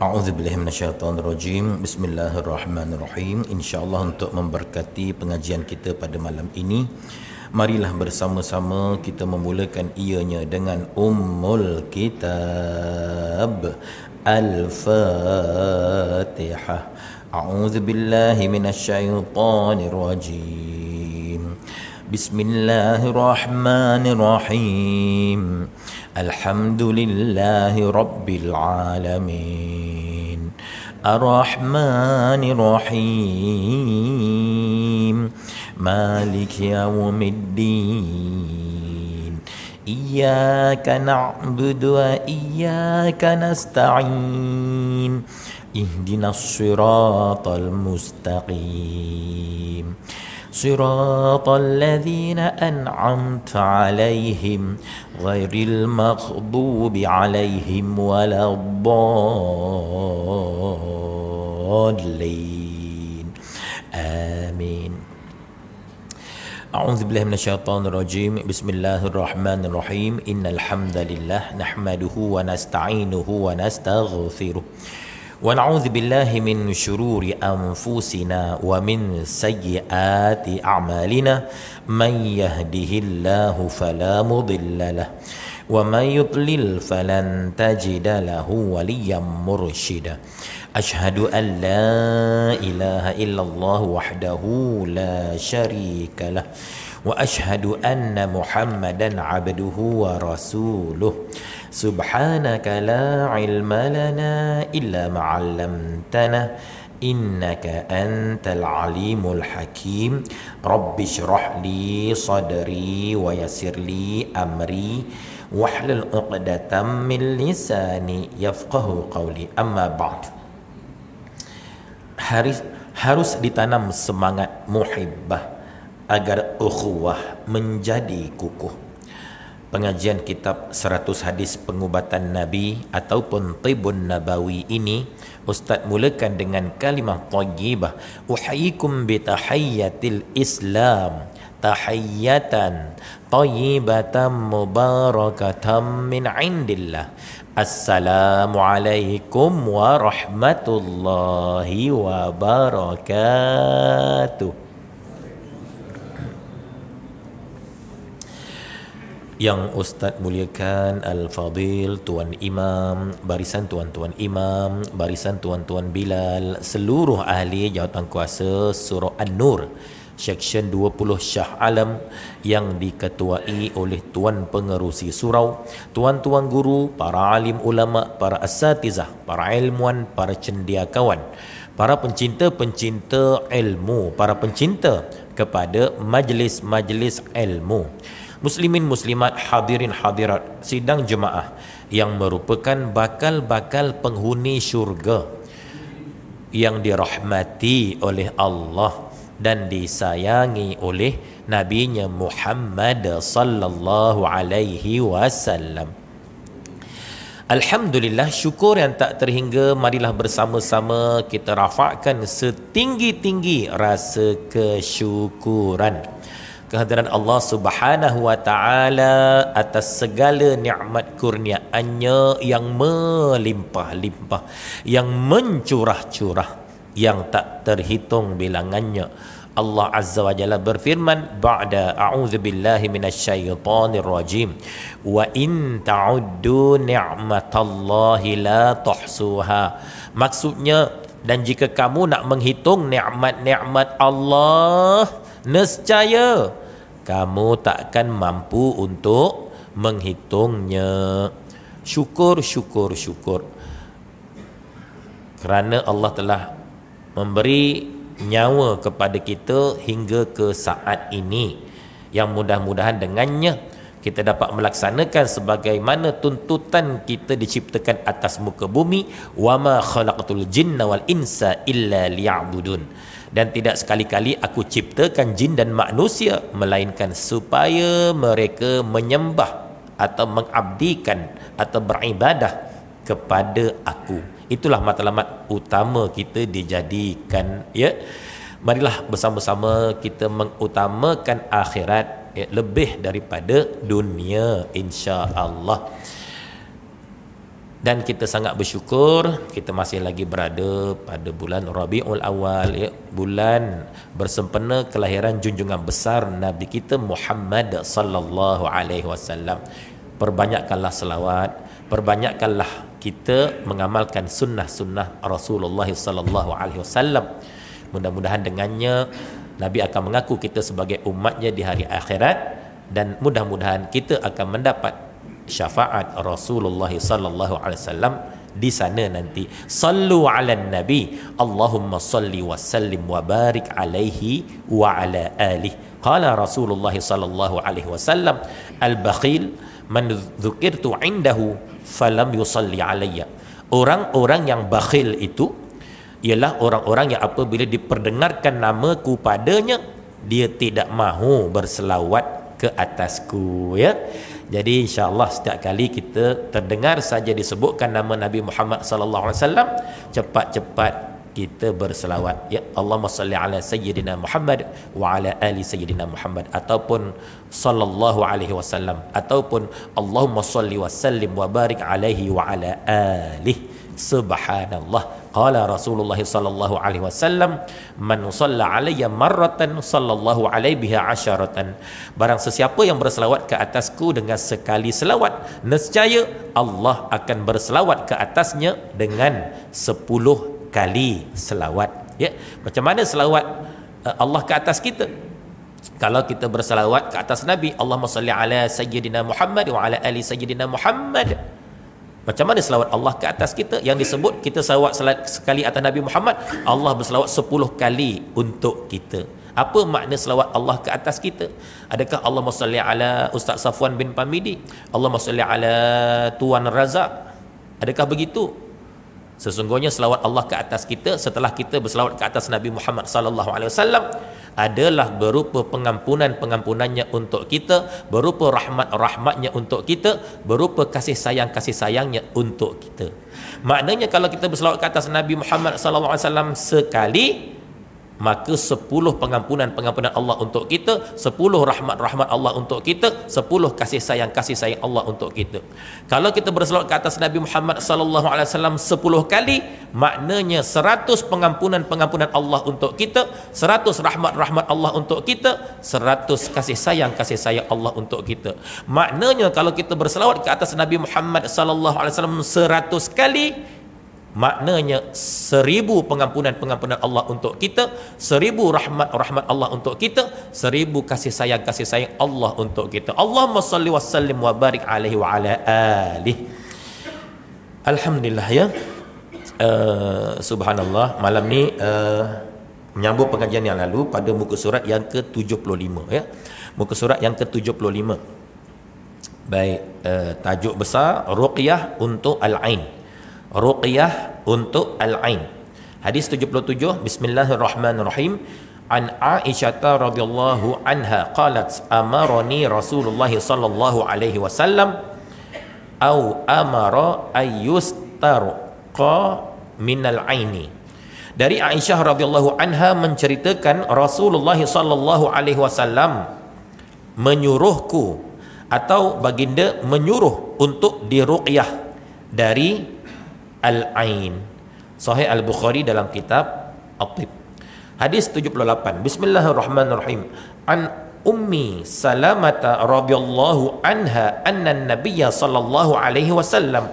A'udzubillahi minasyaitonirrajim. Bismillahirrahmanirrahim. InsyaAllah untuk memberkati pengajian kita pada malam ini, marilah bersama-sama kita memulakan ianya dengan Ummul Kitab Al-Fatihah. A'udzubillahi minasyaitonirrajim. Bismillahirrahmanirrahim. Alhamdulillahi Rabbil Alamin. Ar-Rahmanir-Rahim. Maliki Yawmiddin. Iyyaka na'budu wa iyyaka nasta'in. Ihdinas siratal mustaqim. صراط الذين أنعمت عليهم غير المغضوب عليهم ولا الضالين آمين. أعوذ بالله من الشيطان الرجيم. بسم الله الرحمن الرحيم. إن الحمد لله نحمده ونستعينه ونستغفره ونعوذ بالله من شرور أنفسنا ومن سيئات أعمالنا من يهده الله فلا مضل له ومن يضلل فلن تجد له وليا مرشدا. أشهد أن لا إله إلا الله وحده لا شريك له وأشهد أن محمدا عبده ورسوله. سبحانك لا علم لنا إلا ما علمتنا إنك أنت العليم الحكيم. رب اشرح لي صدري ويسر لي أمري واحلل عقدة من لساني يفقه قولي. أما بعد, harus ditanam semangat muhibbah agar ukhuwah menjadi kukuh. Pengajian kitab 100 hadis pengubatan Nabi ataupun Tibun Nabawi ini, Ustaz mulakan dengan kalimah thayyibah. Uhayyikum bi tahiyyatil Islam, tahiyyatan thayyibatan mubarakatan min indillah. Assalamu alaikum warahmatullahi wabarakatuh. Yang Ustaz muliakan Al-Fadil, Tuan Imam, barisan tuan-tuan Imam, barisan tuan-tuan Bilal, seluruh ahli jawatankuasa Surah An-Nur Seksyen 20 Shah Alam yang diketuai oleh Tuan Pengerusi Surau, tuan-tuan guru, para alim ulama, para asatizah, para ilmuwan, para cendekiawan, para pencinta-pencinta ilmu, para pencinta kepada majlis-majlis ilmu, muslimin muslimat, hadirin hadirat sidang jemaah yang merupakan bakal-bakal penghuni syurga yang dirahmati oleh Allah dan disayangi oleh Nabinya Muhammad sallallahu alaihi wasallam. Alhamdulillah, syukur yang tak terhingga, marilah bersama-sama kita rafakkan setinggi-tinggi rasa kesyukuran kehadiran Allah Subhanahu wa taala atas segala nikmat kurniaannya yang melimpah-limpah, yang mencurah-curah, yang tak terhitung bilangannya. Allah Azza wa Jalla berfirman, ba'da a'udzu billahi minasyaitonir rajim, wa in ta'uddu ni'matallahi la tuhsuha. Maksudnya, dan jika kamu nak menghitung nikmat-nikmat Allah, nescaya kamu takkan mampu untuk menghitungnya. Syukur, syukur, syukur, kerana Allah telah memberi nyawa kepada kita hingga ke saat ini, yang mudah-mudahan dengannya kita dapat melaksanakan sebagaimana tuntutan kita diciptakan atas muka bumi. Wa ma khalaqtul jinna wal insa illa liya'budun. Dan tidak sekali-kali aku ciptakan jin dan manusia melainkan supaya mereka menyembah atau mengabdikan atau beribadah kepada aku. Itulah matlamat utama kita dijadikan, ya. Marilah bersama-sama kita mengutamakan akhirat, ya, lebih daripada dunia, insya-Allah. Dan kita sangat bersyukur kita masih lagi berada pada bulan Rabiul Awal, ya, bulan bersempena kelahiran junjungan besar Nabi kita Muhammad sallallahu alaihi wasallam. Perbanyakkanlah selawat, perbanyakkanlah kita mengamalkan sunnah-sunnah Rasulullah sallallahu alaihi wasallam. Mudah-mudahan dengannya Nabi akan mengaku kita sebagai umatnya di hari akhirat, dan mudah-mudahan kita akan mendapat syafaat Rasulullah sallallahu alaihi wasallam di sana nanti. Sallu ala nabi, Allahumma salli wa sallim wa barik alaihi wa ala alihi. Qala Rasulullah sallallahu alaihi wasallam, al-bakhil man dzukirtu indahu falam yusalli alayya. Orang-orang yang bakhil itu ialah orang-orang yang apabila diperdengarkan namaku padanya, dia tidak mahu berselawat ke atasku, ya. Jadi insya-Allah setiap kali kita terdengar saja disebutkan nama Nabi Muhammad sallallahu alaihi wasallam, cepat-cepat kita berselawat, ya, Allahumma salli ala sayyidina Muhammad wa ala ali sayyidina Muhammad, ataupun sallallahu alaihi wasallam, ataupun Allahumma salli wa sallim wa barik alaihi wa ala alihi. Subhanallah. Qala Rasulullah sallallahu alaihi wasallam, man shalla alayya marratan sallallahu alaihi biha asyaratan. Barang sesiapa yang berselawat ke atasku dengan sekali selawat, nescaya Allah akan berselawat ke atasnya dengan 10 kali selawat. Ya, macam mana selawat Allah ke atas kita? Kalau kita berselawat ke atas Nabi, Allahumma salli ala sayyidina Muhammad wa ala ali sayyidina Muhammad. Macam mana selawat Allah ke atas kita? Yang disebut kita selawat sekali atas Nabi Muhammad, Allah berselawat 10 kali untuk kita. Apa makna selawat Allah ke atas kita? Adakah Allahumma salli ala Ustaz Safwan bin Pamidi, Allahumma salli ala Tuan Razak? Adakah begitu? Sesungguhnya selawat Allah ke atas kita setelah kita berselawat ke atas Nabi Muhammad sallallahu alaihi wasallam adalah berupa pengampunannya untuk kita, berupa rahmatnya untuk kita, berupa kasih sayangnya untuk kita. Maknanya kalau kita berselawat ke atas Nabi Muhammad sallallahu alaihi wasallam sekali, maka 10 pengampunan Allah untuk kita, 10 rahmat Allah untuk kita, 10 kasih sayang Allah untuk kita. Kalau kita berselawat ke atas Nabi Muhammad sallallahu alaihi wasallam 10 kali, maknanya 100 pengampunan Allah untuk kita, 100 rahmat Allah untuk kita, 100 kasih sayang Allah untuk kita. Maknanya kalau kita berselawat ke atas Nabi Muhammad sallallahu alaihi wasallam 100 kali, maknanya 1000 pengampunan Allah untuk kita, 1000 rahmat Allah untuk kita, 1000 kasih sayang Allah untuk kita. Allahumma salli wa sallim wa barik alaihi wa ala alihi. Alhamdulillah, ya. Subhanallah, malam ni menyambung pengajian yang lalu pada muka surat yang ke-75, ya. Muka surat yang ke-75. Baik, tajuk besar Ruqyah untuk Al-Ain. Ruqyah untuk Al-Ain. Hadis 77, Bismillahirrahmanirrahim. An Aisyah radhiyallahu anha qalat amarani Rasulullah sallallahu alaihi wasallam au amara ayyustarqa minal aini. Dari Aisyah radhiyallahu anha menceritakan Rasulullah sallallahu alaihi wasallam menyuruhku atau baginda menyuruh untuk diruqyah dari Al-Ain. Sahih Al-Bukhari dalam kitab At-Tib. Hadis 78. Bismillahirrahmanirrahim. An Ummi Salamah radhiyallahu anha anna an-nabiy sallallahu alaihi wasallam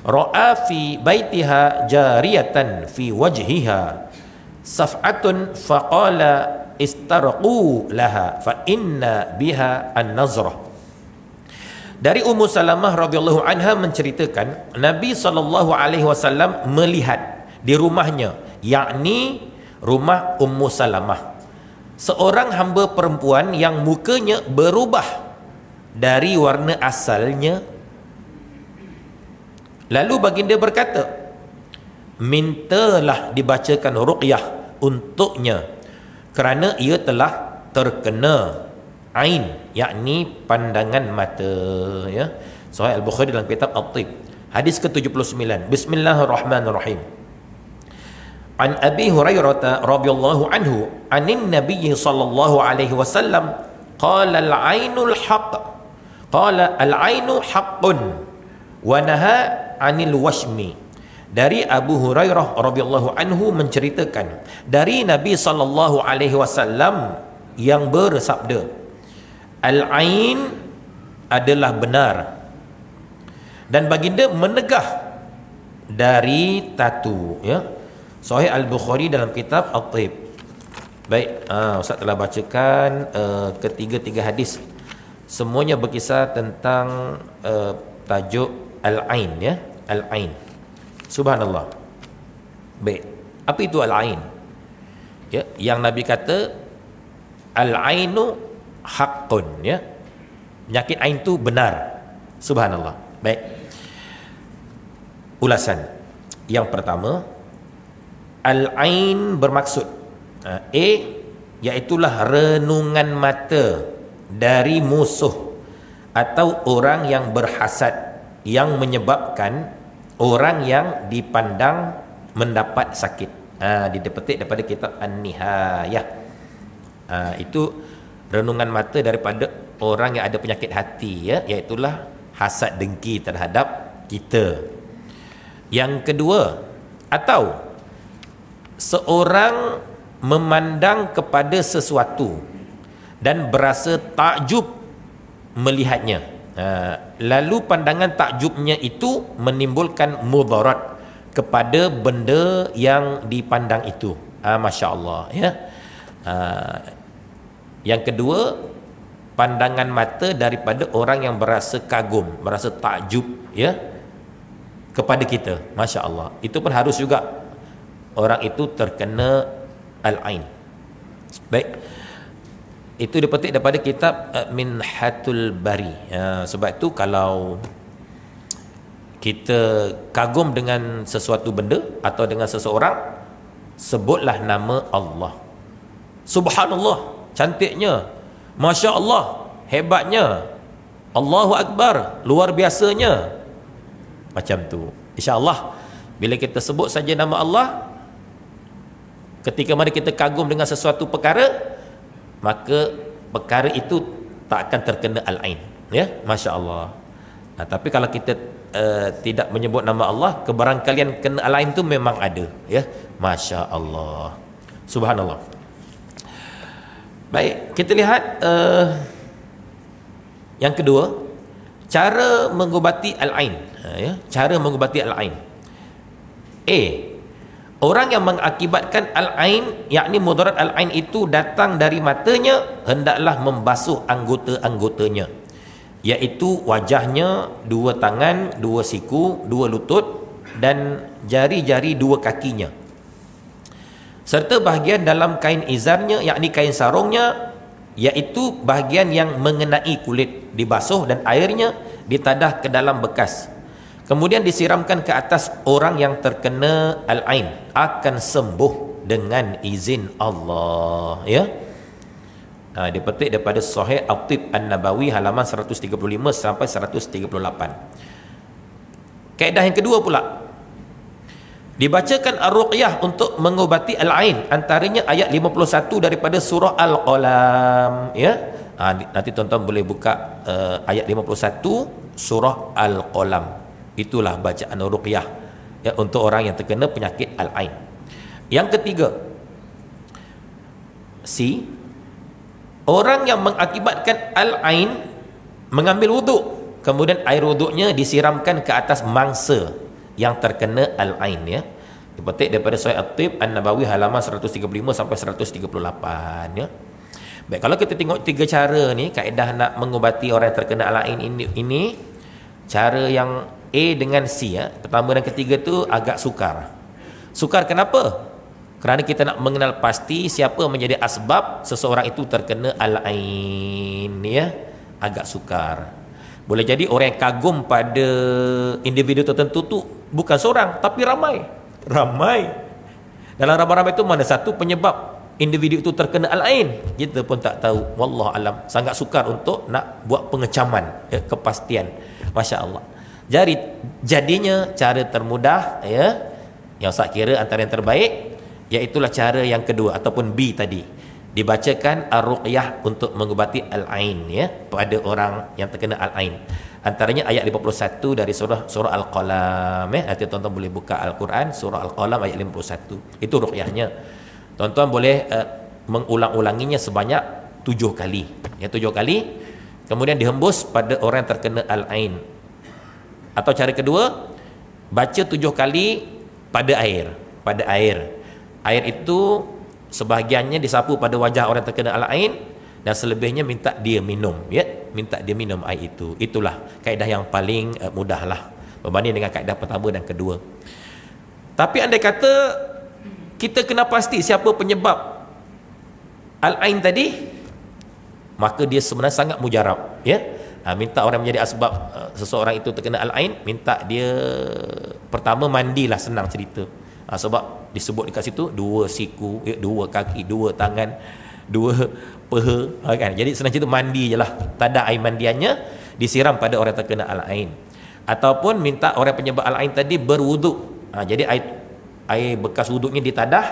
ra'a fi baitiha jariyatan fi wajhiha saf'atun faqala istarqu laha fa inna biha an-nazrah. Dari Ummu Salamah radhiyallahu anha menceritakan Nabi sallallahu alaihi wasallam melihat di rumahnya, yakni rumah Ummu Salamah, seorang hamba perempuan yang mukanya berubah dari warna asalnya. Lalu baginda berkata, mintalah dibacakan ruqyah untuknya kerana ia telah terkena ain, yakni pandangan mata, ya. Sahih Al-Bukhari dalam kitab At-Tib. Hadis ke-79. Bismillahirrahmanirrahim. An Abi Hurairah radhiyallahu anhu anin Nabiy sallallahu alaihi wasallam qala al-ainul haqq qala al-ainu haqqun Wa naha 'anil washmi. Dari Abu Hurairah radhiyallahu anhu menceritakan dari Nabi sallallahu alaihi wasallam yang bersabda, al-ain adalah benar, dan baginda menegah dari tatu, ya. Sahih Al-Bukhari dalam kitab At-Tib. Baik, Ustaz telah bacakan ketiga-tiga hadis. Semuanya berkisar tentang tajuk al-ain, ya, al-ain. Subhanallah. Baik, apa itu al-ain? Ya, yang Nabi kata al-ainu haqqun, ya. Penyakit ain itu benar. Subhanallah. Baik. Ulasan. Yang pertama, al-ain bermaksud iaitulah renungan mata dari musuh atau orang yang berhasad yang menyebabkan orang yang dipandang mendapat sakit. Dipetik daripada kitab An-Nihayah. Itu renungan mata daripada orang yang ada penyakit hati, ya, iaitulah hasad dengki terhadap kita. Yang kedua, atau seorang memandang kepada sesuatu dan berasa takjub melihatnya, lalu pandangan takjubnya itu menimbulkan mudarat kepada benda yang dipandang itu. Masya Allah, ya. Yang kedua, pandangan mata daripada orang yang berasa kagum, berasa takjub, ya, kepada kita. Masya Allah, itu pun harus juga orang itu terkena al-ain. Baik, itu dipetik daripada kitab Minhatul Bari. Sebab itu kalau kita kagum dengan sesuatu benda atau dengan seseorang, sebutlah nama Allah. Subhanallah, cantiknya, Masya Allah, hebatnya, Allahu Akbar, luar biasanya. Macam tu. InsyaAllah bila kita sebut saja nama Allah, ketika mana kita kagum dengan sesuatu perkara, maka perkara itu tak akan terkena al-ain, ya. Masya Allah. Tapi kalau kita tidak menyebut nama Allah, kebarangkalian kena al-ain tu memang ada, ya. Masya Allah. Subhanallah. Baik, kita lihat yang kedua, cara mengubati al-ain, ya. Cara mengubati al-ain. Orang yang mengakibatkan al-ain, yakni mudarat al-ain itu datang dari matanya, hendaklah membasuh anggota-anggotanya, iaitu wajahnya, dua tangan, dua siku, dua lutut, dan jari-jari dua kakinya, serta bahagian dalam kain izarnya, yakni kain sarungnya, iaitu bahagian yang mengenai kulit, dibasuh dan airnya ditadah ke dalam bekas, kemudian disiramkan ke atas orang yang terkena al-ain, akan sembuh dengan izin Allah, ya. Dipetik daripada Sahih At-Tib An-Nabawi halaman 135 sampai 138. Kaedah yang kedua pula, dibacakan ar-ruqyah untuk mengubati al-ain, antaranya ayat 51 daripada surah Al-Qalam, ya. Nanti tuan-tuan boleh buka ayat 51 surah Al-Qalam. Itulah bacaan ruqyah, ya, untuk orang yang terkena penyakit al-ain. Yang ketiga, orang yang mengakibatkan al-ain mengambil wuduk, kemudian air wuduknya disiramkan ke atas mangsa yang terkena al-ain, ya. Dipetik daripada Sahih At-Tib An-Nabawi halaman 135 sampai 138, ya. Baik, kalau kita tengok tiga cara ni, kaedah nak mengubati orang yang terkena al-ain ini cara yang dengan C, ya. Pertama dan ketiga tu agak sukar. Sukar kenapa? Kerana kita nak mengenal pasti siapa menjadi asbab seseorang itu terkena al-ain, ya. Agak sukar. Boleh jadi orang yang kagum pada individu tertentu tu bukan seorang, tapi ramai. Dalam ramai-ramai itu mana satu penyebab individu itu terkena al-ain, kita pun tak tahu. Wallahu alam. Sangat sukar untuk nak buat pengecaman, ya, kepastian. Masya Allah. Jadinya cara termudah, ya, yang saya kira antara yang terbaik, iaitulah cara yang kedua ataupun B tadi, dibacakan ar-ruqyah untuk mengubati al-ain, ya, pada orang yang terkena al-ain. Antaranya ayat 51 dari surah Al-Qalam. Nanti tuan-tuan boleh buka Al-Quran, surah Al-Qalam ayat 51. Itu ruqyahnya. Tuan-tuan boleh mengulang-ulanginya sebanyak 7 kali. Ya, 7 kali. Kemudian dihembus pada orang yang terkena Al-Ain. Atau cara kedua, baca 7 kali pada air. Pada air. Air itu sebahagiannya disapu pada wajah orang yang terkena Al-Ain, dan selebihnya minta dia minum, ya, minta dia minum air itu. Itulah kaedah yang paling mudahlah berbanding dengan kaedah pertama dan kedua. Tapi andai kata kita kena pasti siapa penyebab Al-Ain tadi, maka dia sebenarnya sangat mujarab, ya. Minta orang menjadi asbab seseorang itu terkena Al-Ain, minta dia pertama mandilah, senang cerita. Sebab disebut dekat situ 2 siku, 2 kaki, 2 tangan, 2 peha, kan? Jadi senang cerita mandi je lah, tak ada air mandiannya, disiram pada orang terkena Al-Ain. Ataupun minta orang penyebab Al-Ain tadi berwuduk, jadi air bekas wuduknya ditadah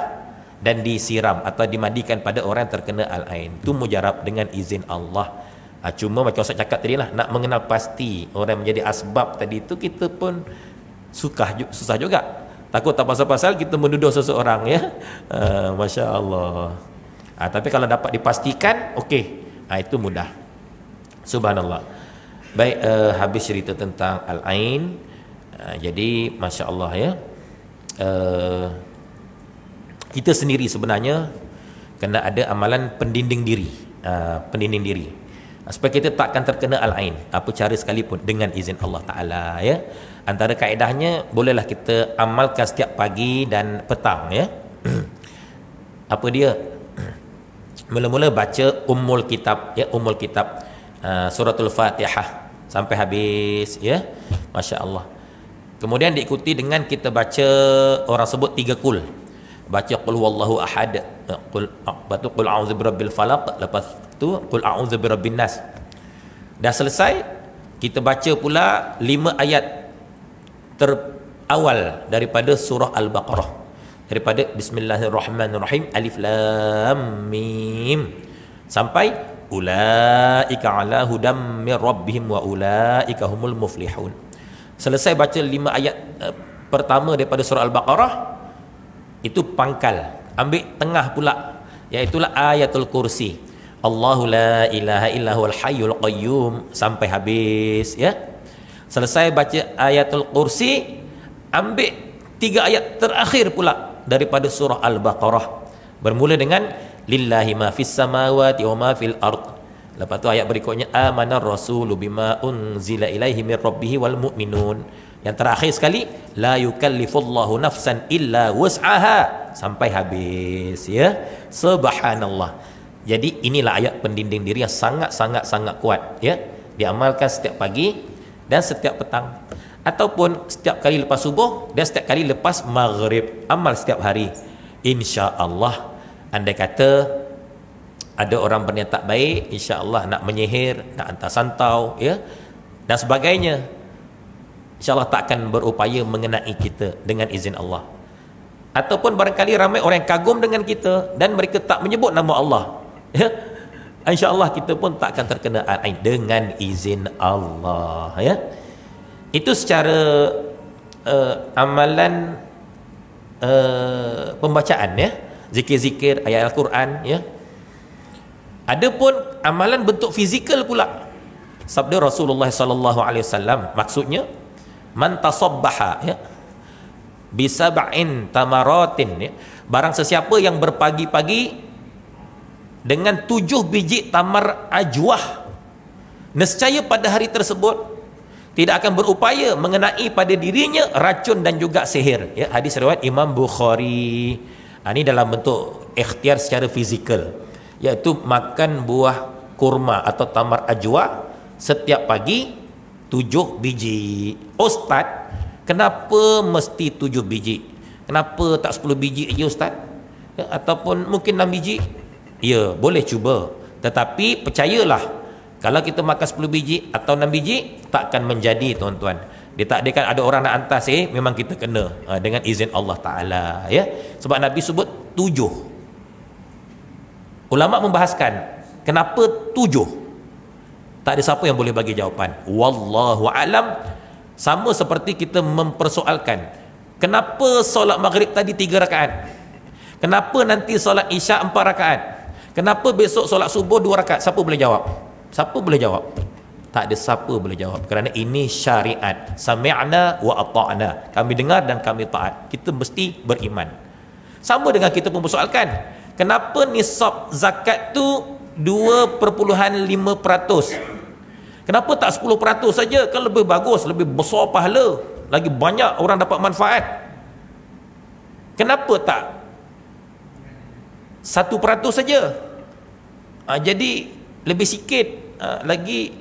dan disiram atau dimandikan pada orang terkena Al-Ain. Itu mujarab dengan izin Allah. Cuma macam Ustaz cakap tadi lah, nak mengenal pasti orang menjadi asbab tadi itu, kita pun susah juga. Takut tak pasal-pasal kita menuduh seseorang, ya. Masya Allah. Tapi kalau dapat dipastikan, okey, itu mudah. Subhanallah. Baik, habis cerita tentang Al-Ain. Jadi Masya Allah, ya, kita sendiri sebenarnya kena ada amalan pendinding diri, pendinding diri, supaya kita takkan terkena Al-Ain apa cara sekalipun dengan izin Allah Ta'ala, ya. Antara kaedahnya, bolehlah kita amalkan setiap pagi dan petang, ya. Apa dia? Mula-mula baca Ummul Kitab, ya, Ummul Kitab, suratul Fatihah sampai habis, ya. Masya Allah. Kemudian diikuti dengan kita baca, orang sebut 3 kul. Baca qul huwallahu ahad, qul a'udzu birabbil falaq, lepas tu qul a'udzu birabbin nas. Dah selesai, kita baca pula 5 ayat terawal daripada surah Al-Baqarah, daripada Bismillahirrahmanirrahim, Alif Lam Mim, sampai ulaika ala hudam mir rabbihim wa ulaika humul muflihun. Selesai baca 5 ayat pertama daripada surah Al-Baqarah, itu pangkal, ambil tengah pula, iaitulah ayatul kursi, Allahu la ilaha illa huwal hayyul qayyum, sampai habis, ya. Selesai baca ayatul kursi, ambil 3 ayat terakhir pula daripada surah Al-Baqarah, bermula dengan lillahi ma fis samawati wa ma fil ard. Lepas tu ayat berikutnya amanar rasulu bima unzila ilaihi mir rabbihi wal mu'minun. Yang terakhir sekali la yukallifullahu nafsan illa wus'aha, sampai habis, ya. Subhanallah. Jadi inilah ayat pendinding diri yang sangat kuat, ya. Diamalkan setiap pagi dan setiap petang, ataupun setiap kali lepas subuh dan setiap kali lepas maghrib. Amal setiap hari, insya-Allah. Andai kata ada orang berniat tak baik, insya-Allah nak menyihir, nak hantar santau, ya, dan sebagainya, insya-Allah takkan berupaya mengenai kita dengan izin Allah. Ataupun barangkali ramai orang yang kagum dengan kita dan mereka tak menyebut nama Allah, ya, insya-Allah kita pun takkan terkena Al-Ain dengan izin Allah, ya. Itu secara amalan pembacaan, ya, zikir-zikir ayat Al-Quran, ya. Adapun amalan bentuk fizikal pula, sabda Rasulullah sallallahu alaihi wasallam, maksudnya man tasabbaha, ya, bisab'in tamaratin, ya, barang sesiapa yang berpagi-pagi dengan 7 biji tamar ajwah, nescaya pada hari tersebut tidak akan berupaya mengenai pada dirinya racun dan juga sihir, ya. Hadis riwayat Imam Bukhari. Ini dalam bentuk ikhtiar secara fizikal, iaitu makan buah kurma atau tamar ajwa setiap pagi 7 biji. Ustaz, kenapa mesti 7 biji? Kenapa tak 10 biji je Ustaz? Ya, ataupun mungkin 6 biji? Ya, boleh cuba. Tetapi percayalah, kalau kita makan 10 biji atau 6 biji, takkan menjadi, tuan-tuan. Ditakdirkan ada orang nak hantar sihir, memang kita kena dengan izin Allah Ta'ala, ya. Sebab Nabi sebut 7. Ulama membahaskan kenapa 7. Tak ada siapa yang boleh bagi jawapan. Wallahu alam. Sama seperti kita mempersoalkan, kenapa solat maghrib tadi 3 rakaat? Kenapa nanti solat isyak 4 rakaat? Kenapa besok solat subuh 2 rakaat? Siapa boleh jawab? Siapa boleh jawab? Tak ada siapa boleh jawab, kerana ini syariat. Sami'na wa ata'na. Kami dengar dan kami taat. Kita mesti beriman. Sama dengan kita mempersoalkan, kenapa nisab zakat tu 2.5%? Kenapa tak 10% saja? Kan lebih bagus, lebih besar pahala, lagi banyak orang dapat manfaat. Kenapa tak 1% saja? Jadi lebih sikit lagi.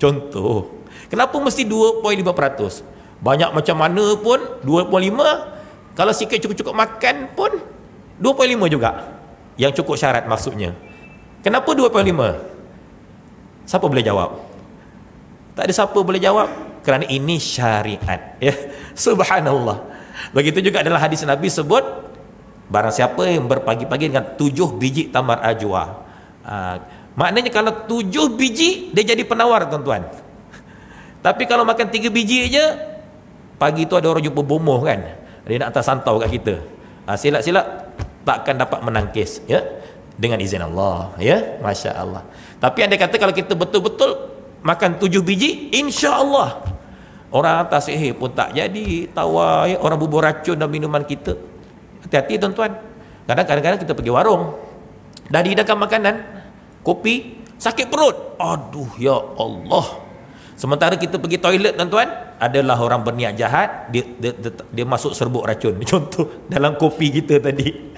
Contoh, kenapa mesti 2.5%? Banyak macam mana pun 2.5, kalau sikit cukup-cukup makan pun 2.5 juga yang cukup syarat maksudnya. Kenapa 2.5? Siapa boleh jawab? Tak ada siapa boleh jawab, kerana ini syariat, ya. Subhanallah. Begitu juga dalam hadis Nabi sebut, barang siapa yang berpagi-pagi dengan 7 biji tamar ajwa, maknanya kalau 7 biji dia jadi penawar, tuan-tuan. Tapi kalau makan 3 biji aja, pagi tu ada orang jumpa bomoh kan, dia nak hantar santau kat kita, silap-silap takkan dapat menangkis, ya, dengan izin Allah, ya. Masya Allah. Tapi anda kata kalau kita betul-betul makan 7 biji, insya-Allah orang atas sihir pun tak jadi tawar, ya? Orang bubur racun dalam minuman kita. Hati-hati tuan-tuan. Kadang-kadang kita pergi warung, dah dihidangkan makanan, kopi, sakit perut. Aduh, ya Allah. Sementara kita pergi toilet, tuan-tuan, adalah orang berniat jahat, dia masuk serbuk racun. Contoh dalam kopi kita tadi.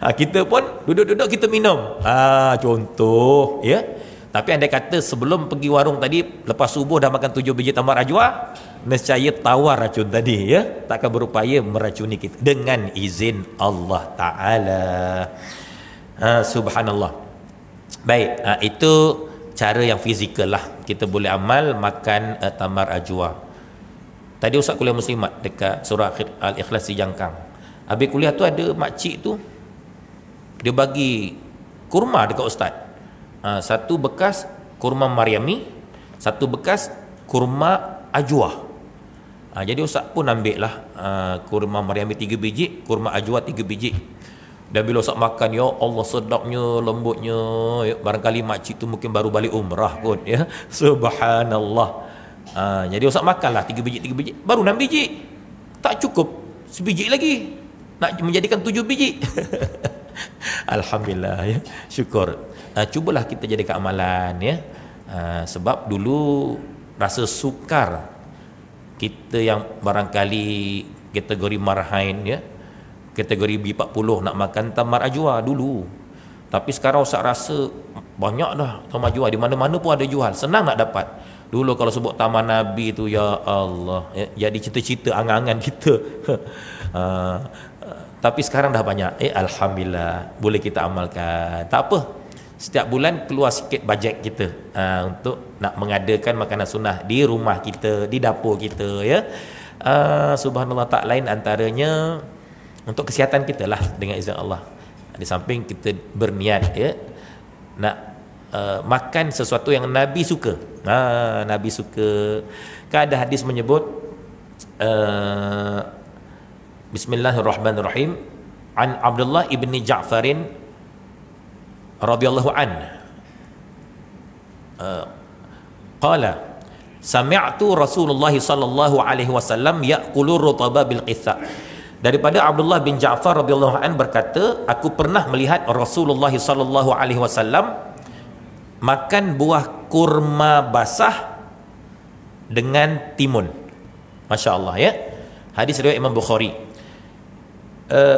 Kita pun duduk-duduk kita minum. Contoh, ya. Tapi anda kata sebelum pergi warung tadi, lepas subuh dah makan 7 biji tamar ajwa, nescaya tawar racun tadi, ya. Takkan berupaya meracuni kita dengan izin Allah Ta'ala. Subhanallah. Baik, itu cara yang fizikal lah. Kita boleh amal makan tamar ajwa. Tadi Ustaz kuliah muslimat dekat surah Al-Ikhlas di Jangkang. Habis kuliah tu ada makcik tu, dia bagi kurma dekat Ustaz. Satu bekas kurma Maryami, satu bekas kurma ajwa. Jadi Ustaz pun ambil lah kurma Maryami 3 biji, kurma ajwa 3 biji. Dan bila Ustaz makan, ya Allah, sedapnya, lembutnya, ya, barangkali makcik tu mungkin baru balik umrah kot, ya. Subhanallah. Jadi Ustaz makanlah 3 biji, baru 6 biji. Tak cukup, sebiji lagi, nak menjadikan 7 biji. Alhamdulillah, ya. Syukur. Cubalah kita jadikan amalan, ya. Sebab dulu rasa sukar kita yang barangkali kategori marhain, ya, kategori B40 nak makan tamar ajwa dulu. Tapi sekarang Ustaz rasa banyak dah tamar ajwa, di mana-mana pun ada jual, senang nak dapat. Dulu kalau sebut Taman Nabi tu, ya Allah, ya, jadi cita-cita angan-angan kita. Tapi sekarang dah banyak. Alhamdulillah, boleh kita amalkan. Tak apa, setiap bulan keluar sikit bajet kita untuk nak mengadakan makanan sunnah di rumah kita, di dapur kita, ya. Subhanallah, tak lain antaranya untuk kesihatan kita lah, dengan izin Allah. Di samping kita berniat, ya, nak makan sesuatu yang Nabi suka. Nabi suka. Kan ada hadis menyebut, Bismillahirrahmanirrahim, an Abdullah ibni Ja'farin radhiyallahu an qala sami'tu Rasulullah sallallahu alaihi wasallam ya'kulu rutaba bil qitha. Daripada Abdullah bin Ja'far radhiyallahu an berkata, aku pernah melihat Rasulullah sallallahu alaihi wasallam makan buah kurma basah dengan timun. Masya-Allah, ya. Hadis riwayat Imam Bukhari.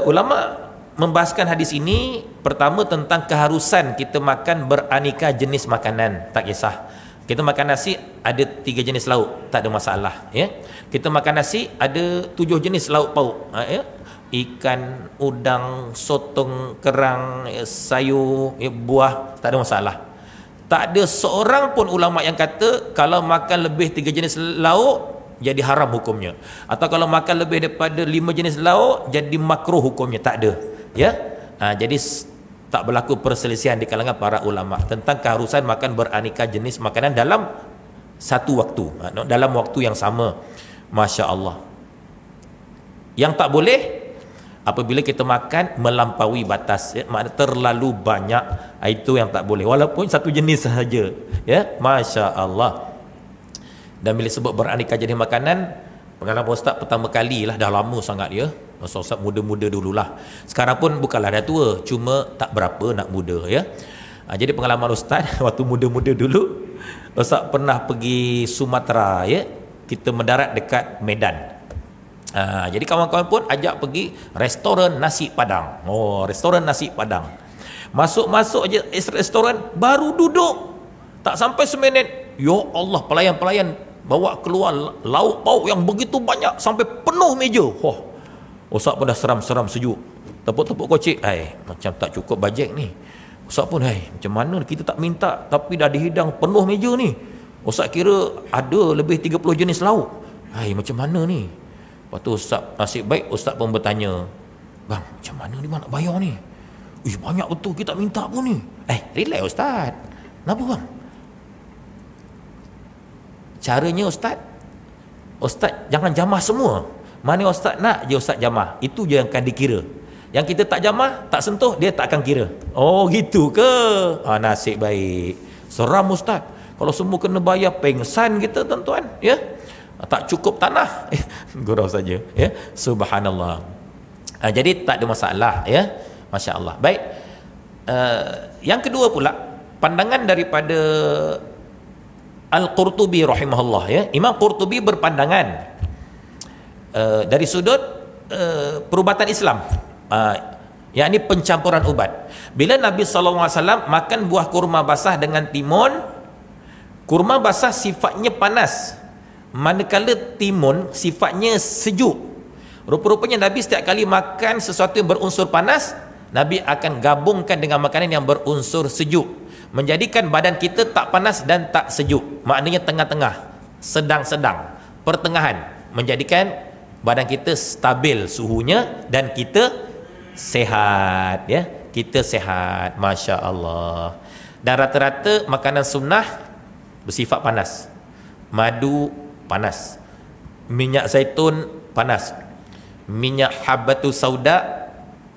Ulama membahaskan hadis ini, pertama tentang keharusan kita makan beraneka jenis makanan. Tak kisah kita makan nasi ada 3 jenis lauk, tak ada masalah, ya. Kita makan nasi ada 7 jenis lauk pauk, ya. Ikan, udang, sotong, kerang, sayur, buah, tak ada masalah. Tak ada seorang pun ulama yang kata kalau makan lebih 3 jenis lauk jadi haram hukumnya, atau kalau makan lebih daripada 5 jenis lauk jadi makruh hukumnya. Tak ada, ya. Jadi tak berlaku perselisihan di kalangan para ulama tentang keharusan makan beraneka jenis makanan dalam satu waktu, dalam waktu yang sama. Masya Allah. Yang tak boleh apabila kita makan melampaui batas, ya, maknanya terlalu banyak, itu yang tak boleh, walaupun satu jenis sahaja, ya. Masya Allah. Dan bila sebut beraneka jenis makanan, pengalaman Ustaz pertama kali lah, dah lama sangat ya, masa Ustaz muda-muda dululah. Sekarang pun bukanlah dah tua, cuma tak berapa nak muda, ya. Jadi pengalaman Ustaz waktu muda-muda dulu, Ustaz pernah pergi Sumatera, ya. Kita mendarat dekat Medan. Jadi kawan-kawan pun ajak pergi restoran nasi Padang. Oh, restoran nasi Padang. Masuk-masuk aja restoran, baru duduk tak sampai seminit, ya Allah, pelayan-pelayan bawa keluar lauk pauk yang begitu banyak sampai penuh meja. Wah, Ustaz pun dah seram-seram sejuk. Tepuk-tepuk kocik, macam tak cukup bajet ni. Ustaz pun, macam mana kita tak minta tapi dah dihidang penuh meja ni. Ustaz kira ada lebih 30 jenis lauk. Macam mana ni? Lepas tu Ustaz, nasib baik Ustaz pun bertanya, bang, macam mana ni bang nak bayar ni? Banyak betul kita minta pun ni. Relax Ustaz. Kenapa bang? Caranya Ustaz jangan jamah semua. Mana Ustaz nak je Ustaz jamah, itu je yang akan dikira. Yang kita tak jamah, tak sentuh, dia tak akan kira. Oh gitu ke? Nasib baik. Seram Ustaz, kalau semua kena bayar, pengsan kita tuan-tuan, ya. Tak cukup tanah, gurau saja, ya. Subhanallah. Jadi tak ada masalah, ya. Masya Allah. Baik. Yang kedua pula, pandangan daripada Al-Qurtubi rahimahullah, ya. Imam Qurtubi berpandangan dari sudut perubatan Islam, yakni pencampuran ubat. Bila Nabi SAW makan buah kurma basah dengan timun, kurma basah sifatnya panas, manakala timun sifatnya sejuk. Rupa-rupanya Nabi setiap kali makan sesuatu yang berunsur panas, Nabi akan gabungkan dengan makanan yang berunsur sejuk, menjadikan badan kita tak panas dan tak sejuk. Maknanya tengah-tengah, sedang-sedang, pertengahan, menjadikan badan kita stabil suhunya dan kita sehat, ya. Kita sehat, Masya Allah. Dan rata-rata makanan sunnah bersifat panas. Madu panas, minyak zaitun panas, minyak habbatus sauda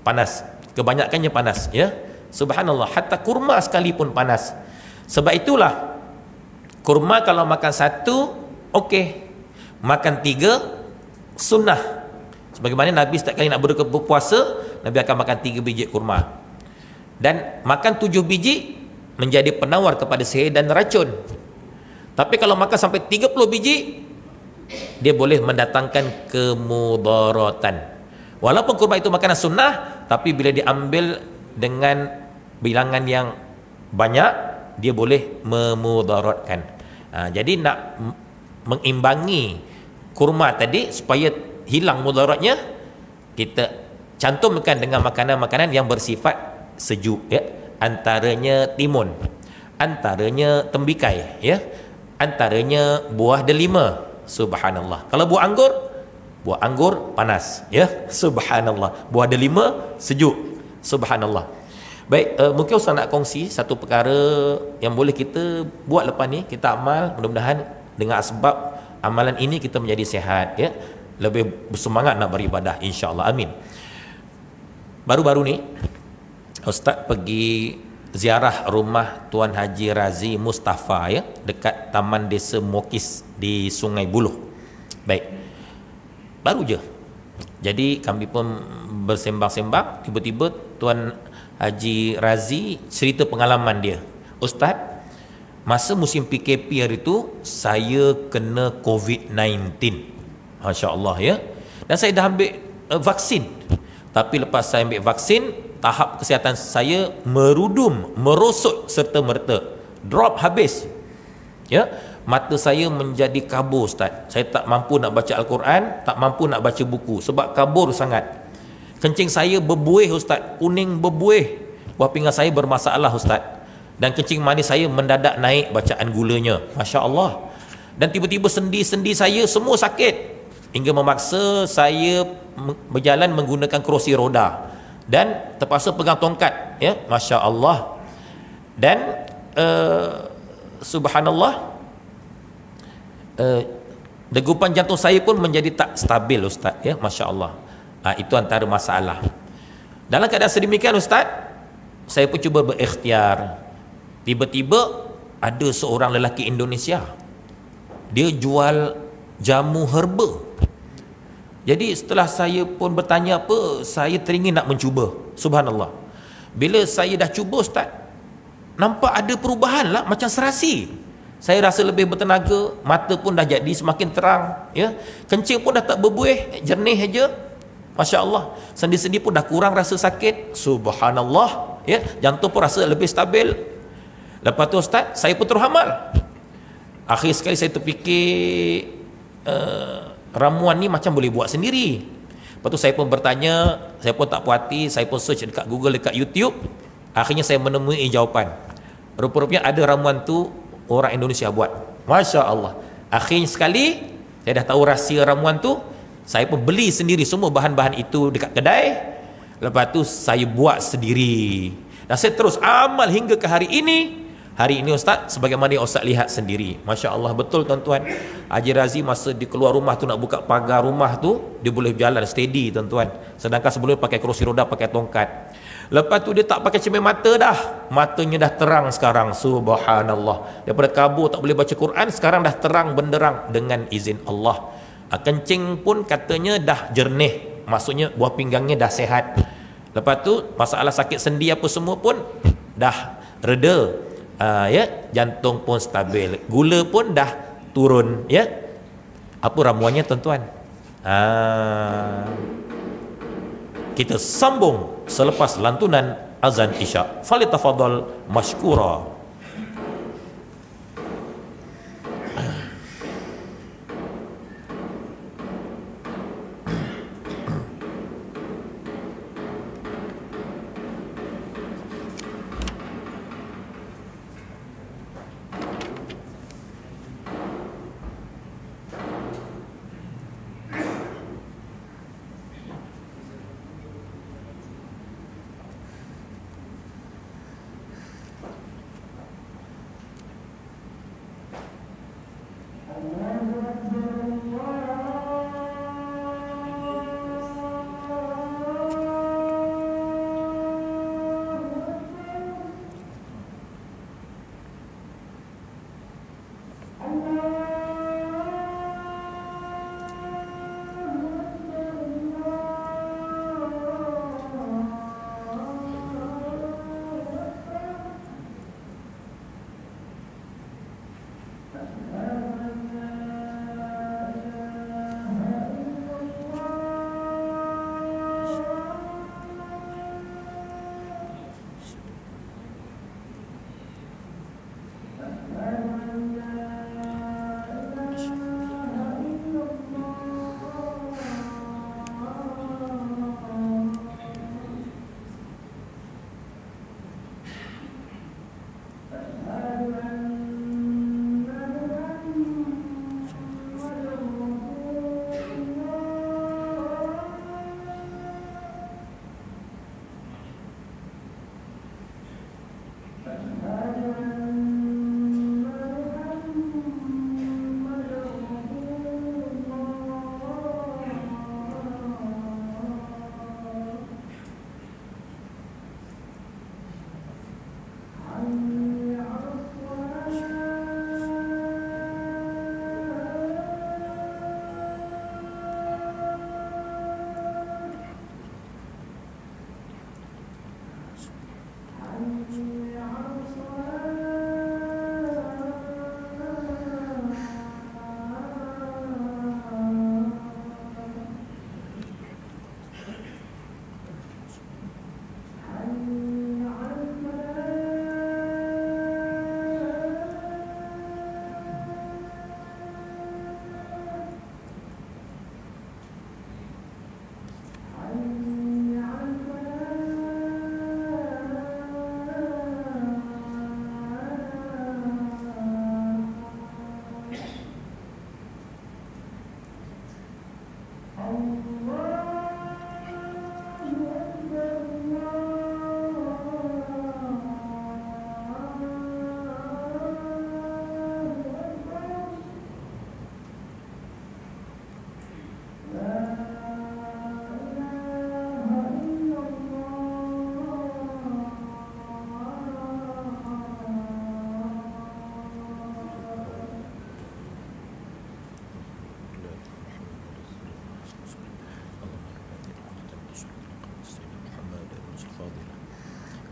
panas, kebanyakannya panas, ya. Subhanallah, hatta kurma sekalipun panas. Sebab itulah kurma kalau makan satu okey, makan tiga sunnah. Sebagaimana Nabi setiap kali nak berpuasa, Nabi akan makan 3 biji kurma, dan makan 7 biji menjadi penawar kepada sihir dan racun. Tapi kalau makan sampai 30 biji, dia boleh mendatangkan kemudaratan. Walaupun kurma itu makanan sunnah, tapi bila diambil dengan bilangan yang banyak, dia boleh memudaratkan. Jadi nak mengimbangi kurma tadi supaya hilang mudaratnya, kita cantumkan dengan makanan-makanan yang bersifat sejuk, ya. Antaranya timun, antaranya tembikai, ya. Antaranya buah delima. Subhanallah. Kalau buah anggur panas, ya. Subhanallah. Buah delima sejuk. Subhanallah. Baik, mungkin Ustaz nak kongsi satu perkara yang boleh kita buat lepas ni, kita amal, mudah-mudahan dengan sebab amalan ini kita menjadi sihat, ya. Lebih bersemangat nak beribadah, insya-Allah. Amin. Baru-baru ni Ustaz pergi ziarah rumah Tuan Haji Razi Mustafa, ya, dekat Taman Desa Mokis di Sungai Buloh. Baik, baru je. Jadi kami pun bersembang-sembang, tiba-tiba Tuan Haji Razi cerita pengalaman dia. Ustaz, masa musim PKP hari itu saya kena COVID-19. Masya Allah, ya. Dan saya dah ambil vaksin. Tapi lepas saya ambil vaksin, tahap kesihatan saya merudum, merosot serta merta, drop habis, ya. Mata saya menjadi kabur Ustaz. Saya tak mampu nak baca Al-Quran, tak mampu nak baca buku sebab kabur sangat. Kencing saya berbuih Ustaz, kuning berbuih. Buah pinggang saya bermasalah Ustaz. Dan kencing manis saya mendadak naik bacaan gulanya. Masya Allah. Dan tiba-tiba sendi-sendi saya semua sakit, hingga memaksa saya berjalan menggunakan kerusi roda. dan terpaksa pegang tongkat, ya, Masya Allah. Dan subhanallah, degupan jantung saya pun menjadi tak stabil, Ustaz, ya, Masya Allah. Itu antara masalah. Dalam keadaan sedemikian, Ustaz, saya pun cuba berikhtiar. Tiba-tiba ada seorang lelaki Indonesia, dia jual jamu herba. Jadi setelah saya pun bertanya apa, saya teringin nak mencuba. Subhanallah, bila saya dah cuba, Ustaz, nampak ada perubahan lah, macam serasi. Saya rasa lebih bertenaga, mata pun dah jadi semakin terang, ya. Kencing pun dah tak berbuih, jernih aja. Masya Allah. Sendi-sendi pun dah kurang rasa sakit. Subhanallah, ya. Jantung pun rasa lebih stabil. Lepas tu, Ustaz, saya pun terus amal. Akhir sekali saya terfikir, ramuan ni macam boleh buat sendiri. Lepas tu saya pun bertanya, saya pun tak puas hati, saya pun search dekat Google, dekat YouTube. Akhirnya saya menemui jawapan. Rupa-rupanya ada ramuan tu orang Indonesia buat. Masya Allah. Akhirnya sekali saya dah tahu rahsia ramuan tu, saya pun beli sendiri semua bahan-bahan itu dekat kedai. Lepas tu saya buat sendiri, dan saya terus amal hingga ke hari ini. Hari ini, Ustaz, sebagaimana yang Ustaz lihat sendiri. Masya Allah, betul tuan-tuan. Haji Razi masa dia keluar rumah tu, nak buka pagar rumah tu, dia boleh jalan steady, tuan-tuan. Sedangkan sebelum pakai kerusi roda, pakai tongkat. Lepas tu dia tak pakai cermin mata dah, matanya dah terang sekarang. Subhanallah. Daripada kabur tak boleh baca Quran, sekarang dah terang benderang dengan izin Allah. Kencing pun katanya dah jernih, maksudnya buah pinggangnya dah sehat. Lepas tu masalah sakit sendi apa semua pun dah reda. Ya, jantung pun stabil, gula pun dah turun, ya. Apa ramuannya, tuan-tuan? Kita sambung selepas lantunan azan Isya. Falitafadhal mashkura.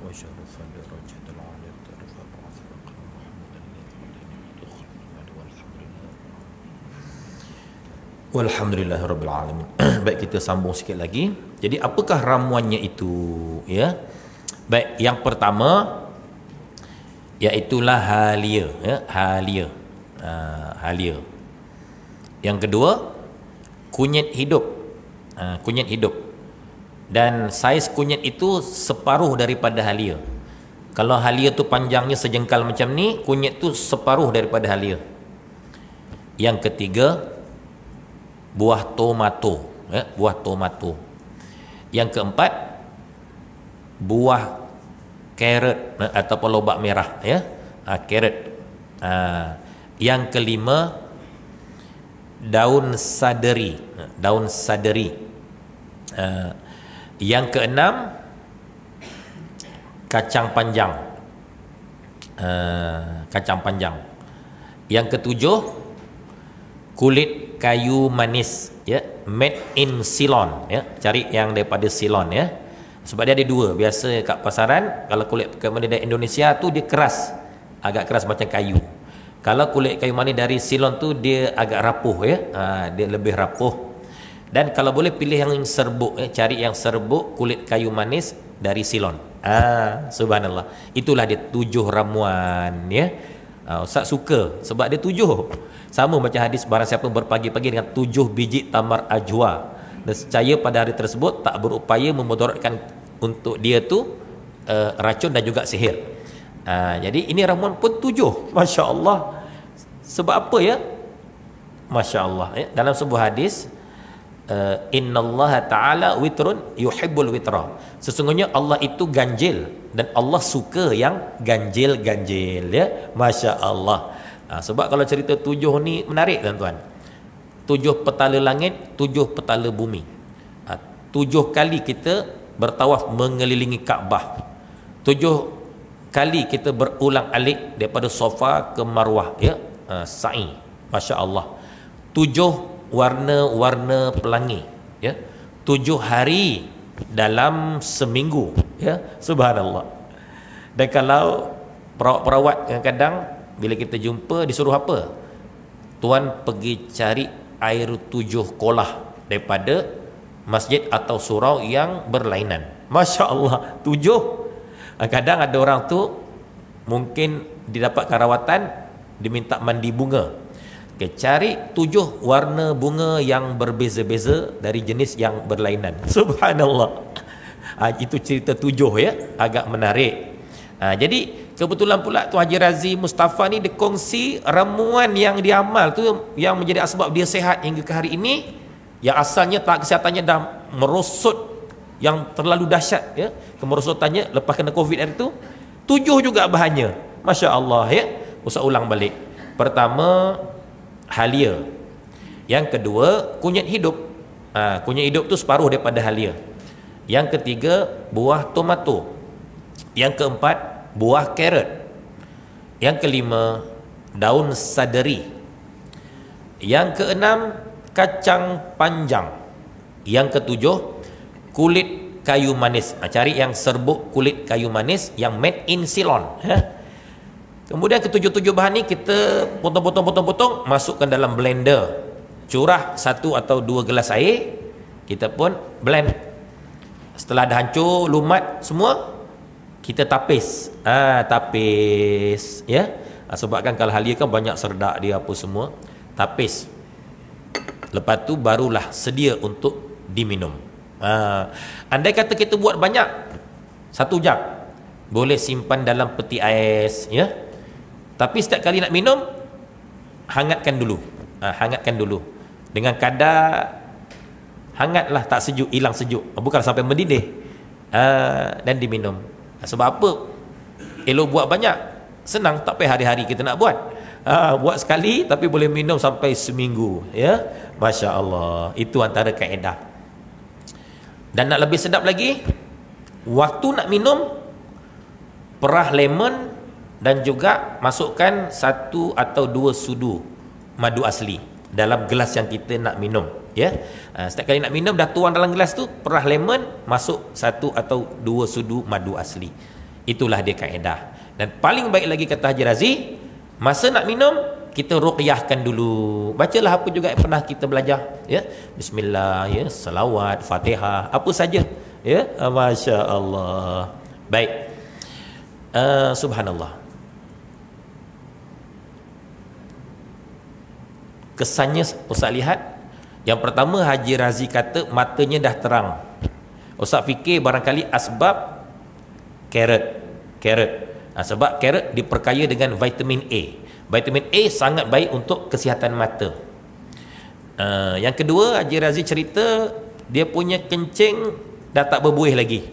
وشر الدرجات العالية ترفع بعثك محمد الذي يدخل والحمد لله Walhamdulillahirabbil alamin. Baik, kita sambung sikit lagi. Jadi apakah ramuannya itu, ya? Baik, yang pertama iaitulah halia, ya, halia. Halia. Yang kedua, kunyit hidup. Kunyit hidup. Dan saiz kunyit itu separuh daripada halia. Kalau halia tu panjangnya sejengkal macam ni, kunyit tu separuh daripada halia. Yang ketiga, buah tomato, ya, buah tomato. Yang keempat, buah carrot ataupun lobak merah, ya, carrot. Yang kelima, daun saderi, daun saderi. Yang keenam, kacang panjang, kacang panjang. Yang ketujuh, kulit kayu manis, ya, made in Ceylon, ya, cari yang daripada Ceylon, ya, sebab dia ada dua. Biasa kat pasaran kalau kulit kayu manis dari Indonesia tu dia keras, agak keras macam kayu. Kalau kulit kayu manis dari Ceylon tu dia agak rapuh, ya, dia lebih rapuh. Dan kalau boleh pilih yang serbuk, ya, cari yang serbuk kulit kayu manis dari Ceylon. Subhanallah, itulah dia 7 ramuan, ya. Ustaz suka sebab dia 7. Sama macam hadis, barang siapa berpagi-pagi dengan 7 biji tamar ajwa dan secaya pada hari tersebut tak berupaya memudaratkan untuk dia tu racun dan juga sihir. Jadi ini ramuan pun 7. Masya Allah. Sebab apa, ya? Masya Allah, ya? Dalam sebuah hadis, innallaha ta'ala witrun yuhibbul witra. Sesungguhnya Allah itu ganjil dan Allah suka yang ganjil-ganjil, ya. Masya Allah. Sebab kalau cerita 7 ni menarik, tuan-tuan. 7 petala langit, 7 petala bumi. 7 kali kita bertawaf mengelilingi Kaabah. 7 kali kita berulang alik daripada Safa ke Marwah, ya, sa'i. Masya Allah. 7 warna-warna pelangi, ya. 7 hari dalam seminggu, ya. Subhanallah. Dan kalau perawat-perawat kadang-kadang bila kita jumpa disuruh apa? Tuan pergi cari air 7 kolah daripada masjid atau surau yang berlainan. Masya Allah, 7. Kadang ada orang tu mungkin didapatkan rawatan, diminta mandi bunga. Cari 7 warna bunga yang berbeza-beza dari jenis yang berlainan. Subhanallah. Itu cerita 7, ya, agak menarik. Jadi kebetulan pula Tuan Haji Razi Mustafa ni dia kongsi ramuan yang dia amal tu yang menjadi asbab dia sihat hingga ke hari ini, yang asalnya tak kesihatannya dah merosot yang terlalu dahsyat, ya, kemerosotannya lepas kena Covid hari tu. 7 juga bahannya. Masya Allah, ya. Usah ulang balik. Pertama, halia. Yang kedua, kunyit hidup. Kunyit hidup tu separuh daripada halia. Yang ketiga, buah tomato. Yang keempat, buah carrot. Yang kelima, daun saderi. Yang keenam, kacang panjang. Yang ketujuh, kulit kayu manis. Cari yang serbuk kulit kayu manis yang made in Ceylon. Kemudian ketujuh-tujuh bahan ni kita potong-potong, masukkan dalam blender. Curah 1 atau 2 gelas air, kita pun blend. Setelah dah hancur, lumat semua, kita tapis. Tapis, ya. Sebab kan kalau halia kan banyak serdak dia apa semua. Tapis. Lepas tu barulah sedia untuk diminum. Andai kata kita buat banyak, 1 jam, boleh simpan dalam peti ais, ya. Tapi setiap kali nak minum, hangatkan dulu. Hangatkan dulu dengan kadar hangatlah, tak sejuk, hilang sejuk, bukan sampai mendidih. Dan diminum. Sebab apa? Elok buat banyak, senang, tak payah hari-hari kita nak buat. Buat sekali tapi boleh minum sampai seminggu, ya. Masya Allah. Itu antara kaedah. Dan nak lebih sedap lagi, waktu nak minum, perah lemon dan juga masukkan 1 atau 2 sudu madu asli dalam gelas yang kita nak minum, ya. Setiap kali nak minum dah tuang dalam gelas tu, perah lemon, masuk 1 atau 2 sudu madu asli. Itulah dia kaedah. Dan paling baik lagi kata Haji Razi, masa nak minum kita ruqyahkan dulu. Bacalah apa juga yang pernah kita belajar, ya. Bismillah, ya, selawat, Fatihah, apa saja, ya. Masya-Allah. Baik. Subhanallah. Kesannya Ustaz lihat, yang pertama Haji Razi kata matanya dah terang. Ustaz fikir barangkali asbab carrot. Sebab carrot diperkaya dengan vitamin A. Vitamin A sangat baik untuk kesihatan mata. Yang kedua, Haji Razi cerita dia punya kencing dah tak berbuih lagi,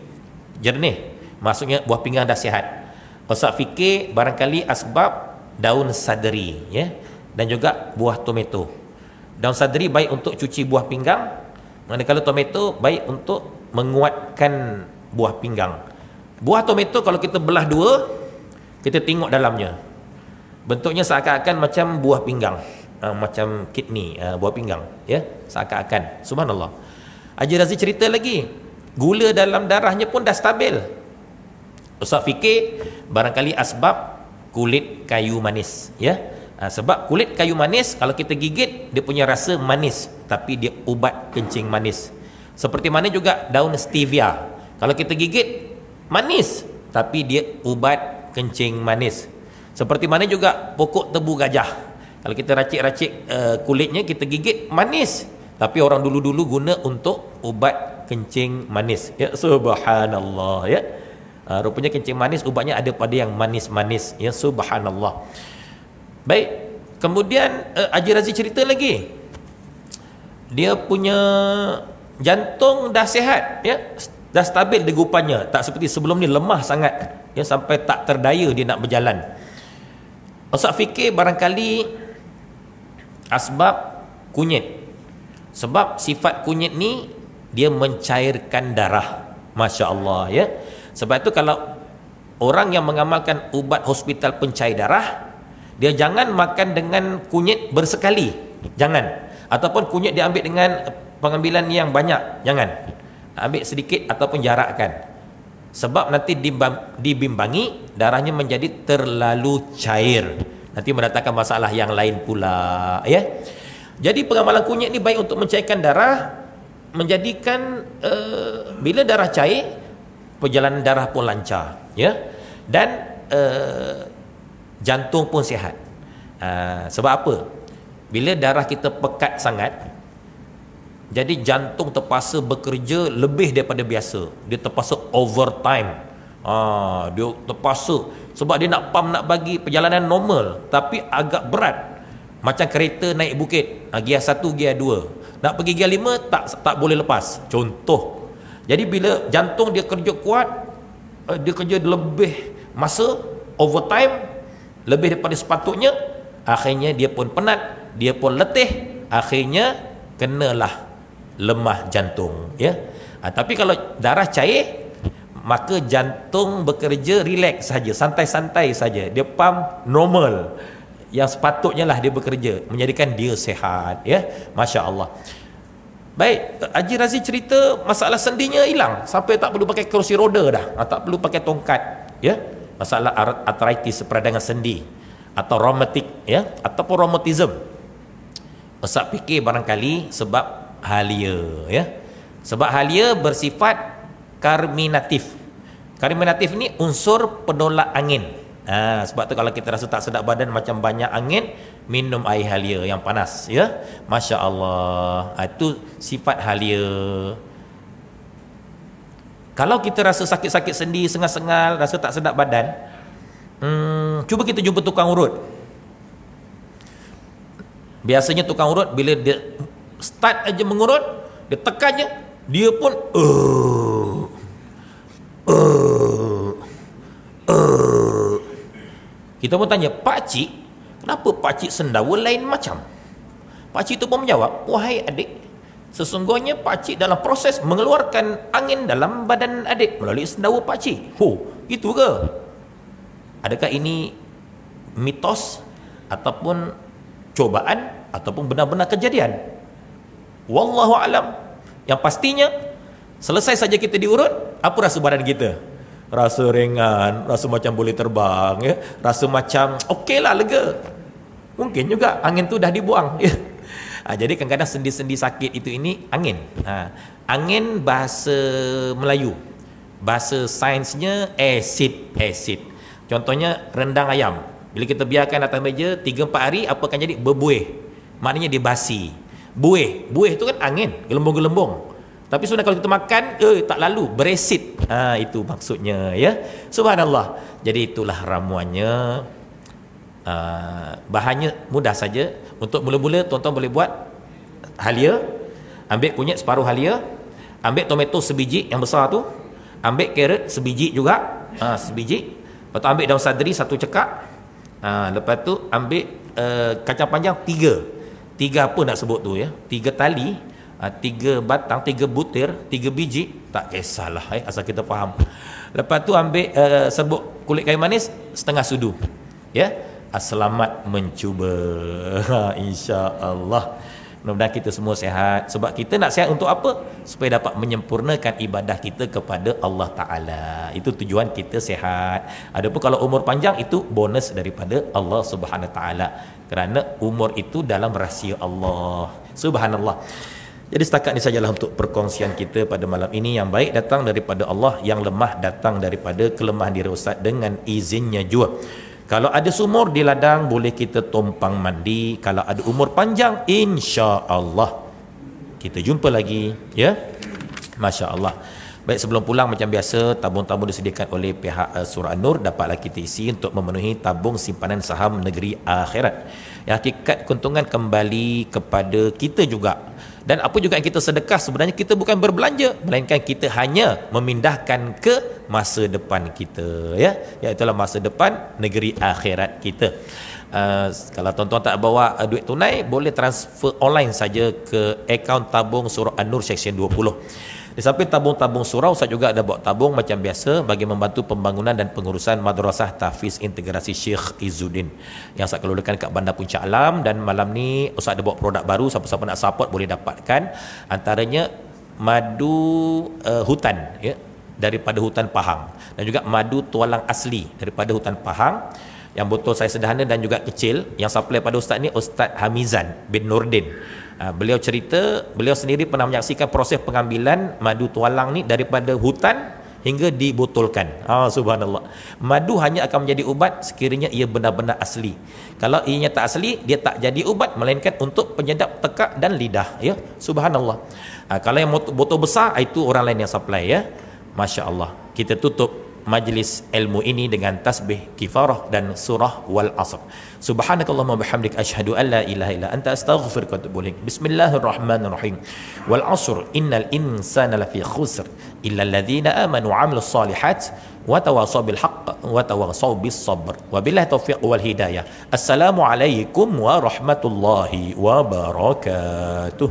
jernih, maksudnya buah pinggang dah sihat. Ustaz fikir barangkali asbab daun sadri, ya, dan juga buah tomato. Daun sadri baik untuk cuci buah pinggang, manakala tomato baik untuk menguatkan buah pinggang. Buah tomato kalau kita belah dua, kita tengok dalamnya, bentuknya seakan-akan macam buah pinggang, macam kidney, buah pinggang, ya, seakan-akan. Subhanallah. Haji Razi cerita lagi, gula dalam darahnya pun dah stabil. Ustaz fikir barangkali asbab kulit kayu manis, ya. Sebab kulit kayu manis kalau kita gigit dia punya rasa manis, tapi dia ubat kencing manis. Seperti mana juga daun stevia, kalau kita gigit manis, tapi dia ubat kencing manis. Seperti mana juga pokok tebu gajah, kalau kita racik-racik kulitnya, kita gigit manis, tapi orang dulu-dulu guna untuk ubat kencing manis, ya. Subhanallah, ya. Rupanya kencing manis ubatnya ada pada yang manis-manis, ya. Subhanallah. Baik, kemudian Haji Razi cerita lagi, dia punya jantung dah sihat, ya, dah stabil degupannya, tak seperti sebelum ni lemah sangat, ya, sampai tak terdaya dia nak berjalan. Ustaz fikir barangkali asbab kunyit, sebab sifat kunyit ni dia mencairkan darah. Masya Allah, ya. Sebab itu kalau orang yang mengamalkan ubat hospital pencair darah, dia jangan makan dengan kunyit bersekali, jangan. Ataupun kunyit dia ambil dengan pengambilan yang banyak, jangan. Ambil sedikit ataupun jarakkan. Sebab nanti dibimbangi, darahnya menjadi terlalu cair, nanti mendatangkan masalah yang lain pula, ya. Jadi pengamalan kunyit ni baik untuk mencairkan darah, menjadikan bila darah cair, perjalanan darah pun lancar, ya. Dan jantung pun sihat. Sebab apa? Bila darah kita pekat sangat, jadi jantung terpaksa bekerja lebih daripada biasa. Dia terpaksa overtime. Dia terpaksa, sebab dia nak pump, nak bagi perjalanan normal, tapi agak berat. Macam kereta naik bukit, gear 1, gear 2, nak pergi gear 5 tak boleh lepas, contoh. Jadi bila jantung dia kerja kuat, dia kerja lebih masa, overtime, lebih daripada sepatutnya, akhirnya dia pun penat, dia pun letih, akhirnya kenalah lemah jantung, ya. Tapi kalau darah cair, maka jantung bekerja relax saja, santai-santai saja, dia pump normal, yang sepatutnya lah dia bekerja, menjadikan dia sihat, ya. Masya Allah. Baik, Haji Razi cerita masalah sendinya hilang, sampai tak perlu pakai kerusi roda dah, tak perlu pakai tongkat, ya. Masalah arthritis, peradangan sendi, atau rheumatik, ya, ataupun rheumatism. Ustaz fikir barangkali sebab halia, ya. Sebab halia bersifat karminatif. Karminatif ni unsur penolak angin. Sebab tu kalau kita rasa tak sedap badan, macam banyak angin, minum air halia yang panas, ya. Masya Allah. Itu sifat halia. Kalau kita rasa sakit-sakit sendi, sengal-sengal, rasa tak sedap badan, cuba kita jumpa tukang urut. Biasanya tukang urut bila dia start aja mengurut, dia tekannya, dia pun kita pun tanya, "Pakcik, kenapa pakcik sendawa lain macam?" Pakcik tu pun menjawab, "Wahai adik, sesungguhnya pakcik dalam proses mengeluarkan angin dalam badan adik melalui sendawa pakcik." Gitu ke? Adakah ini mitos ataupun cobaan ataupun benar-benar kejadian? Wallahu alam. Yang pastinya, selesai saja kita diurut, apa rasa badan kita? rasa ringan, rasa macam boleh terbang, ya, rasa macam okeylah, lega. Mungkin juga angin tu dah dibuang, ya. Jadi kadang-kadang sendi-sendi sakit itu ini angin. Angin bahasa Melayu, bahasa sainsnya acid. Contohnya rendang ayam, bila kita biarkan atas meja 3-4 hari, apa akan jadi? Berbuih, maknanya dia basi. Buih tu kan angin, gelembung-gelembung. Tapi sebenarnya kalau kita makan, tak lalu, beresit. Itu maksudnya, ya. Subhanallah. Jadi itulah ramuannya. Bahannya mudah saja. Untuk mula-mula tuan-tuan boleh buat halia. Ambil kunyit separuh halia. Ambil tomato sebiji yang besar tu. Ambil carrot sebiji juga. Sebiji. Lepas tu ambil daun sadri 1 cekak. Lepas tu ambil kacang panjang 3. 3 apa nak sebut tu, ya? 3 tali. 3 batang, 3 butir, 3 biji, tak kisahlah, asal kita faham. Lepas tu ambil serbuk kulit kayu manis setengah sudu, ya. Selamat mencuba. InsyaAllah. Mudah-mudahan kita semua sihat. Sebab kita nak sihat untuk apa? Supaya dapat menyempurnakan ibadah kita kepada Allah Ta'ala. Itu tujuan kita sihat. Adapun kalau umur panjang, itu bonus daripada Allah Subhanahu Ta'ala. Kerana umur itu dalam rahsia Allah. Subhanallah. Jadi setakat ini sajalah untuk perkongsian kita pada malam ini. Yang baik datang daripada Allah, yang lemah datang daripada kelemahan diri Ustaz dengan izinnya jua. Kalau ada sumur di ladang, boleh kita tumpang mandi. Kalau ada umur panjang, insya-Allah kita jumpa lagi, ya. Masya-Allah. Baik, sebelum pulang macam biasa, tabung-tabung disediakan oleh pihak Surah An-Nur dapatlah kita isi untuk memenuhi tabung simpanan saham negeri akhirat. Yang hakikat keuntungan kembali kepada kita juga. Dan apa juga yang kita sedekah, sebenarnya kita bukan berbelanja, melainkan kita hanya memindahkan ke masa depan kita, ya, iaitulah masa depan negeri akhirat kita. Kalau tuan-tuan tak bawa duit tunai, boleh transfer online saja ke akaun tabung Surah An-Nur seksyen 20. Di samping tabung-tabung surau, Ustaz juga ada bawa tabung macam biasa bagi membantu pembangunan dan pengurusan Madrasah Tahfiz Integrasi Syekh Izzuddin yang Ustaz keluarkan kat Bandar Puncak Alam. Dan malam ni Ustaz ada bawa produk baru, siapa-siapa nak support boleh dapatkan. Antaranya madu hutan, ya, daripada hutan Pahang, dan juga madu tualang asli daripada hutan Pahang. Yang botol saya sederhana dan juga kecil. Yang supply pada Ustaz ni Ustaz Hamizan bin Nurdin. Beliau cerita, beliau sendiri pernah menyaksikan proses pengambilan madu tualang ni daripada hutan hingga dibotolkan. Subhanallah. Madu hanya akan menjadi ubat sekiranya ia benar-benar asli. Kalau ianya tak asli, dia tak jadi ubat, melainkan untuk penyedap tekak dan lidah, ya. Subhanallah. Kalau yang botol besar, itu orang lain yang supply, ya. Masya Allah. Kita tutup majlis ilmu ini dengan tasbih kifarah dan surah wal asr. Subhanakallahumma bihamdik asyhadu an la ilaha illa anta astaghfiruka wa atubu ilaik. Bismillahirrahmanirrahim. Wal asr innal insana lafi khusr illa alladhina amanu wa 'amilus solihat wa tawasaw bil haqq wa tawasaw bis sabr. Wabillahi taufiq wal hidayah. Assalamu alaikum warahmatullahi wabarakatuh.